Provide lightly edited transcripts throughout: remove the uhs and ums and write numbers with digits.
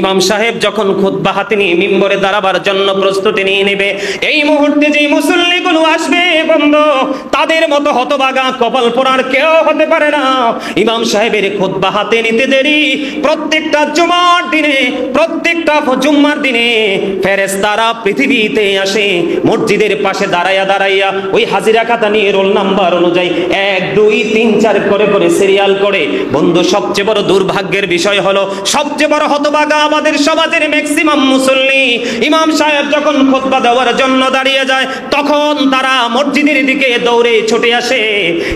ইমাম সাহেব যখন খুতবা হাতে নিয়ে মিম্বরে দাঁড়াবার জন্য প্রস্তুতি নিয়ে নেবে, এই মুহূর্তে যে মুসল্লিগুলো আসবে বন্ধু, তাদের মতো হতভাগা কপাল পোড়ার কেউ হতে পারে না। ইমাম সাহেবের খুতবা হাতে নিতে দেরি, প্রত্যেকটা জুমার দিনে, প্রত্যেকটা জুম্মার দিনে ফেরেশতারা পৃথিবীতে আসে, মসজিদের পাশে দাঁড়াইয়া দাঁড়াইয়া ওই হাজিরা খাতা নিয়ে রোল নাম্বার অনুযায়ী 1 2 3 4 করে করে সিরিয়াল করে। বন্ধু, সবচেয়ে বড় দুর্ভাগ্যের বিষয় হলো, সবচেয়ে বড় হতভাগা আমাদের সমাজের ম্যাক্সিমাম মুসল্লি, ইমাম সাহেব যখন খুতবা দেওয়ার জন্য দাঁড়িয়ে যায়, তখন তারা মসজিদের দিকে দৌড়ে ছুটে আসে।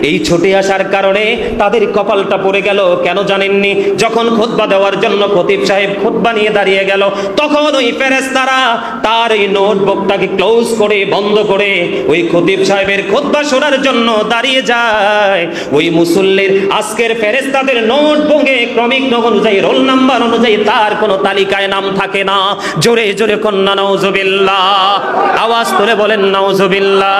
এই ছুটে আসার কারণে তাদের কপালটা পড়ে গেল। কেন জানেননি? যখন খুতবা দেওয়ার জন্য খতিব সাহেব খুতবা নিয়ে দাঁড়িয়ে গেল, তখন ওই ফেরেশতারা তার এই নোটবুকটাকে ক্লোজ করে, বন্ধ করে ওই খতিব সাহেবের খুতবা শোনার জন্য দাঁড়িয়ে যায়। ওই মুসল্লির আজকের ফেরেশতাদের নোটবুকে ক্রমিক অনুযায়ী, রোল নাম্বার অনুযায়ী তার কোনো তালিকায় নাম থাকে না। জোরে জোরে কন্যা নাউজুবিল্লাহ, আওয়াজ তুলে বলেন নাউজুবিল্লাহ।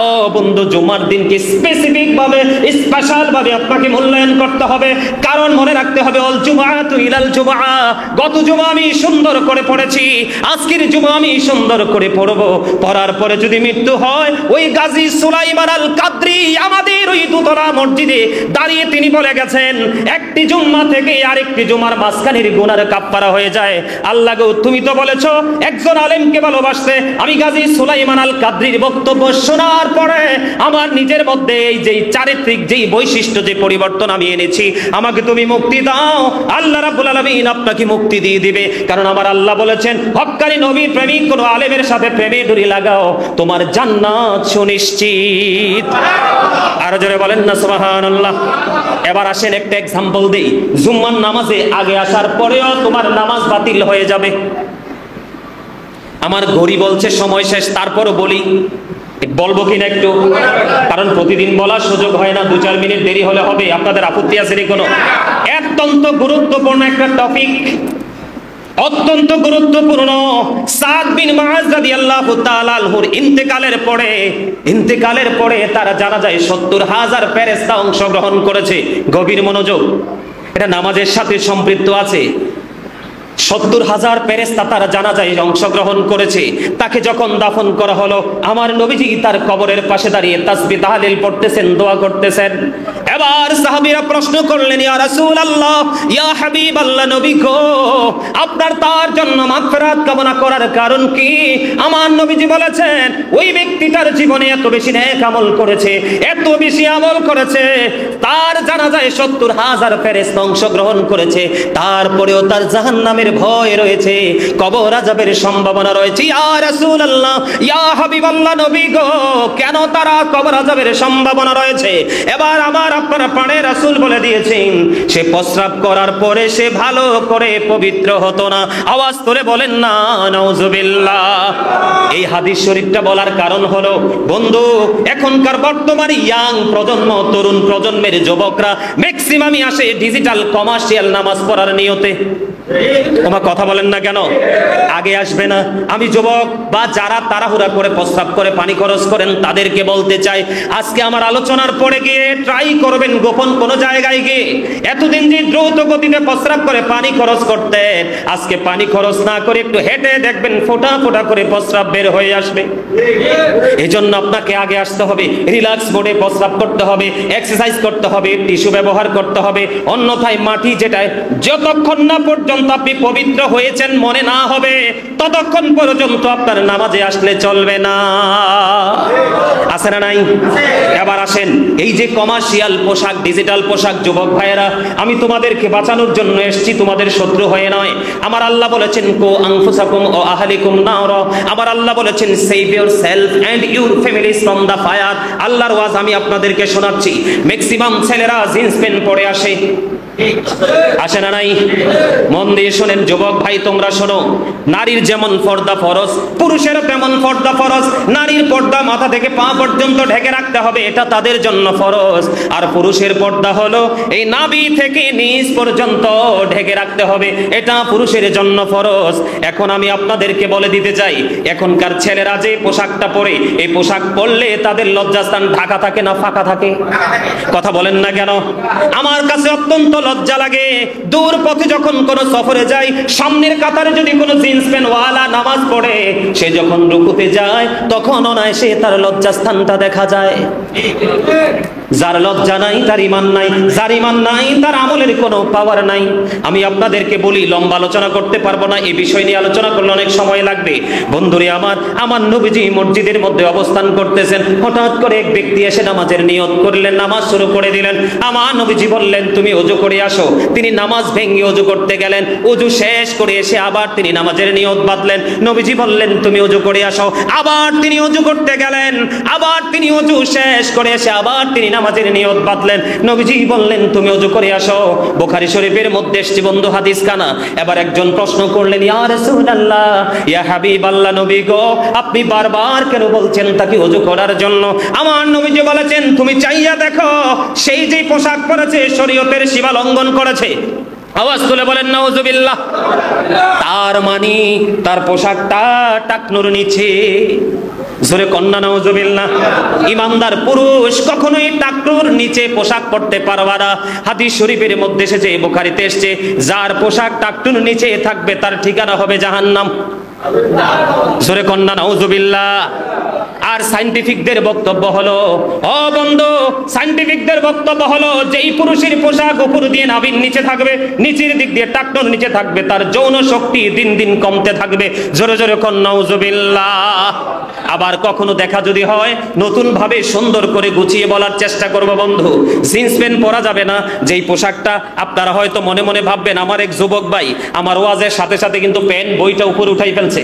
ও বন্ধু, জুমার দিনকে স্পেসিফিক ভাবে, স্পেশাল ভাবে আপনাকে মূল্যায়ন করতে হবে। কারণ মনে রাখতে হবে, অল জুমআতু ইলাল জুমআ, গত জুমা আমি সুন্দর করে পড়েছি, আজকের জুমা আমি সুন্দর করে পড়ব। পড়ার পরে যদি মৃত্যু হয়, ওই গাজী সুলাইমান আল কাদরি আমাদের ওই দুতলা মসজিদে দাঁড়িয়ে তিনি বলে গেছেন, একটি জুম্মা থেকে আরেকটি জুমার মাঝখানের গুনার কাফফারা হয়ে যায়। আল্লাহ গো, তুমি তো বলেছো একজন আলেমকে ভালোবাসতে। আমি গাজী সুলাইমান আল কাদরির বক্তব্য শোনার পরে আমার নিজের মধ্যে এই যে চারিত্রিক যে বৈশিষ্ট্য, যে পরিবর্তন আমি এনেছি, আমাকে তুমি মুক্তি দাও। আল্লাহ রাব্বুল আলামিন আপনাকে মুক্তি দিয়ে দিবে। কারণ আমার আল্লাহ বলেছেন, হক্কানি নবীর প্রেমিক কোন আলেমের সাথে প্রেমে ডুরি লাগাও, তোমার জান্নাত সুনিশ্চিত। আর জোরে বলেন না সুবহানাল্লাহ। এবার আসেন একটা এক্সাম্পল দেই। জুম্মার নামাজে আগে আসার পরেও তোমার নামাজ বাতিল হয়ে যাবে। আমার ঘড়ি বলছে সময় শেষ, তারপরও বলি, বলবো কিনা একটু, কারণ প্রতিদিন বলার সুযোগ হয় না, 2-4 মিনিট দেরি হলে হবে। আপনাদের আপত্তি আছে নি কোনো? অত্যন্ত গুরুত্বপূর্ণ একটা টপিক, অত্যন্ত গুরুত্বপূর্ণ। সাদ বিন মুআজ রাদিয়াল্লাহু তাআলা আনহুর ইন্তেকালের পরে তারা জানা যায় 70,000 ফেরেশতা অংশগ্রহণ করেছে। গভীর মনোযোগ, এটা নামাজের সাথে সম্পৃক্ত আছে। 70,000 ফেরেশতা তারা জানাজায় অংশগ্রহণ করেছে। তাকে যখন দাফন করা হলো, আমার নবীজি তার কবরের পাশে দাঁড়িয়ে তাসবিহ তাহলিল পড়তেছেন, দোয়া করতেছেন। এবার সাহাবীরা প্রশ্ন করলেন, ইয়া রাসূলুল্লাহ, ইয়া হাবিবাল্লাহ, নবী গো, আপনার তার জন্য মাগফিরাত কামনা করার কারণ কি? আমার নবীজি বলেছেন, ওই ব্যক্তিটার জীবনে এত বেশি নেক আমল করেছে, এত বেশি আমল করেছে, তার জানাজায় 70,000 ফেরেশতা অংশগ্রহণ করেছে, তারপরেও তার জাহান্নামের ভয় রয়েছে, কবর আযাবের সম্ভাবনা রয়েছে। ইয়া রাসূলুল্লাহ, ইয়া হাবিবাল্লাহ, নবী গো, কেন তারা কবর আযাবের সম্ভাবনা রয়েছে? এবার আপনারা পানে রাসূল বলে দিয়েছেন, সে প্রস্রাব করার পরে সে ভালো করে পবিত্র হতো না। আওয়াজ করে বলেন না নাউজুবিল্লাহ। এই হাদিস শরীফটা বলার কারণ হলো, বন্ধু, এখনকার বর্তমান ইয়াং প্রজন্ম, তরুণ প্রজন্মের যুবকরা ম্যাক্সিমামই আসে ডিজিটাল কমার্শিয়াল নামাজ পড়ার নিয়তে। তোমার কথা বলেন না কেন? আগে আসবে না। আমি যুবক বা যারা তাড়াহুড়া করে প্রস্রাব করে পানি খরচ করেন, তাদেরকে বলতে চাই, আজকে আমার আলোচনার পরে গিয়ে ট্রাই করবেন গোপন কোন জায়গায় গিয়ে। এতদিন যে দ্রুত গতিতে প্রস্রাব করে পানি খরচ করতেন, আজকে পানি খরচ না করে একটু হেঁটে দেখবেন ফোঁটা ফোঁটা করে প্রস্রাব বের হয়ে আসবে। এই জন্য আপনাকে আগে আসতে হবে, রিল্যাক্স মোডে প্রস্রাব করতে হবে, এক্সারসাইজ করতে হবে, টিস্যু ব্যবহার করতে হবে। অন্যথায় মাটি, যেটা যতক্ষণ না পর্যন্ত আপনি পবিত্র হয়েছেন মনে না হবে, ততক্ষণ পর্যন্ত আপনার নামাজে আসলে চলবে না। আছে না নাই? এবার আসেন, এই যে কমার্শিয়াল পোশাক, ডিজিটাল পোশাক, যুবক ভাইয়েরা, আমি তোমাদেরকে বাঁচানোর জন্য এসেছি, তোমাদের শত্রু হয়ে নয়। আমার আল্লাহ বলেছেন, কো আনফুসাকুম ও আহলিকুম নারা। আমার আল্লাহ বলেছেন, save yourself and your families from the fire. আল্লাহর ওয়াজ আমি আপনাদেরকে শোনাচ্ছি। ম্যাক্সিমাম ছেলেরা জিন্স প্যান্ট পরে আসে, আসে না নাই? মন দিয়ে শোনেন যুবক ভাই, তোমরা শোনো, নারীর যেমন পর্দা ফরজ, পুরুষেরও তেমন পর্দা ফরজ। নারীর পর্দা মাথা থেকে পা পর্যন্ত ঢেকে রাখতে হবে, এটা তাদের জন্য ফরজ। আর পুরুষের পর্দা হলো এই নাভি থেকে নিচ পর্যন্ত ঢেকে রাখতে হবে, এটা পুরুষের জন্য ফরজ। এখন আমি আপনাদেরকে বলে দিতে চাই, এখনকার ছেলেরা যে পোশাকটা পরে, এই পোশাক পরলে তাদের লজ্জাস্থান ঢাকা থাকে না ফাঁকা থাকে? কথা বলেন না কেন? আমার কাছে অত্যন্ত লজ্জা লাগে। দূর পথে যখন কোনো সফরে যাই, সামনের কাতারে যদি কোনো জিন্স প্যান্ট ওয়ালা নামাজ পড়ে, সে যখন রুকুতে যায় তখন অনায়াসে তার লজ্জাস্থানটা দেখা যায়। যার লজ্জা নাই তার ঈমান নাই, যার ঈমান নাই তার আমলের কোনো পাওয়ার নাই। আমি আপনাদেরকে বলি, লম্বা আলোচনা করতে পারবো না, এই বিষয় নিয়ে আলোচনা করলে অনেক সময় লাগবে। বন্ধুরে আমার নবীজি মসজিদের মধ্যে অবস্থান করতেছেন, হঠাৎ করে এক ব্যক্তি এসে নামাজের নিয়ত করলেন, নামাজ শুরু করে দিলেন। আমার নবীজি বললেন তুমি ওযু করে আসো। তিনি নামাজ ভেঙে ওযু করতে গেলেন, ওযু শেষ করে এসে আবার তিনি নামাজের নিয়ত বাঁধলেন। নবীজি বললেন তুমি ওযু করে আসো। আবার তিনি ওযু করতে গেলেন, আবার তিনি ওযু শেষ করে এসে আবার তিনি নামাজের নিয়ত বাঁধলেন। নবীজি বললেন তুমি ওযু করে আসো। বুখারী শরীফের মধ্যে এসেছে বন্ধু হাদিস খানা। এবার একজন প্রশ্ন করলেন, ইয়া রাসূলুল্লাহ, ইয়া হাবিবাল্লাহ, নবী গো, আপনি বারবার কেন বলছেন তাকে ওযু করার জন্য? আমার নবীজি বলেছেন তুমি চাইয়া দেখো, সেই যে পোশাক পরেছে শরীয়তের সীমা লঙ্ঘন করেছে। আওয়াজ তুলে বলেন নাউজুবিল্লাহ। তার মানে তার পোশাকটা টাকনুর নিচে। জোরে কন্যা নাউজুবিল্লাহ। ইমানদার পুরুষ কখনোই টাকনুর নিচে পোশাক পরতে পারবে না। হাদিস শরীফের মধ্যে এসেছে, বুখারীতে এসেছে, যার পোশাক টাকনুর নিচে থাকবে তার ঠিকানা হবে জাহান্নাম। জোরে কন্যা নাউজুবিল্লাহ। আর সায়েন্টিফিকদের বক্তব্য হলো, ও বন্ধু, সায়েন্টিফিকদের বক্তব্য হলো যেই পুরুষের পোশাক উপর দিয়ে নাভির নিচে থাকবে, নিচের দিক দিয়ে টাকনুর নিচে থাকবে, তার যৌন শক্তি দিন দিন কমতে থাকবে। জোরে জোরে কন্যা নাউজুবিল্লাহ। আবার কখনো দেখা যদি হয়, নতুন ভাবে সুন্দর করে গুছিয়ে বলার চেষ্টা করব বন্ধু। জিন্স প্যান্ট পরা যাবে না, যেই পোশাকটা আপনারা হয়তো মনে মনে ভাববেন আমার এক যুবক ভাই আমার ওয়াজের সাথে সাথে কিন্তু প্যান্ট বইটা উপরে উঠাই ফেলছে।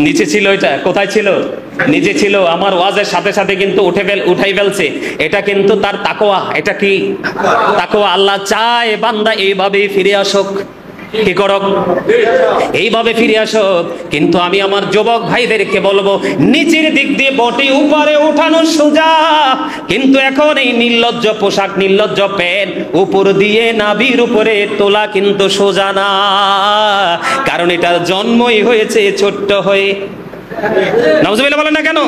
নিচে ছিল, এটা কোথায় ছিল? নিচে ছিল। আমার ওয়াজের সাথে সাথে কিন্তু উঠাই ফেলছে। এটা কিন্তু তার তাকওয়া। এটা কি তাকওয়া? আল্লাহ চায় বান্দা এইভাবে ফিরে আসুক। কি করক? এইভাবে ফিরে আসো। কিন্তু আমি আমার যুবক ভাইদেরকে বলবো, নিচের দিক দিয়ে বটি উপরে উঠানো সোজা, কিন্তু এখন এই নির্লজ্জ পোশাক, নির্লজ্জ প্যান্ট উপর দিয়ে নাভির উপরে তোলা কিন্তু সোজা না। কারণ এটার জন্মই হয়েছে ছোট্ট হয়ে। নাউজুবিল্লাহ বলেন না কেন?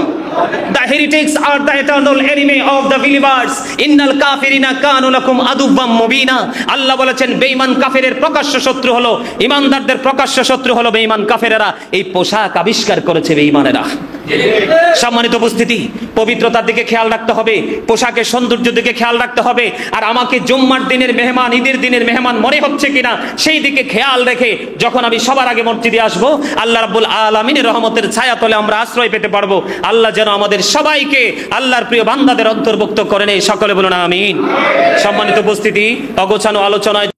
The heretics are the eternal enemy of the believers. Innal kafirina kanu lakum aduwwan mubina. আল্লাহ বলেছেন বেঈমান কাফেরের প্রকাশ্য শত্রু হলো, ঈমানদারদের প্রকাশ্য শত্রু হলো বেঈমান কাফেরেরা। এই পোশাক আবিষ্কার করেছে বেঈমানেরা। সম্মানিত উপস্থিতি, পবিত্রতার দিকে খেয়াল রাখতে হবে, পোশাকের সৌন্দর্যের দিকে খেয়াল রাখতে হবে। আর আমাকে জুম্মার দিনের মেহমান, ঈদের দিনের মেহমান মনে হচ্ছে কিনা সেই দিকে খেয়াল রেখে যখন আমি সবার আগে মসজিদে আসবো, আল্লাহ রাব্বুল আলামিনের রহমতের ছায়াতলে আমরা আশ্রয় পেতে পারবো। আল্লাহ যেন আমাদের সবাইকে আল্লাহর প্রিয় বান্দাদের অন্তর্ভুক্ত করেন, এই সকলে বলুন আমিন। সম্মানিত উপস্থিতি, অগোছানো আলোচনায়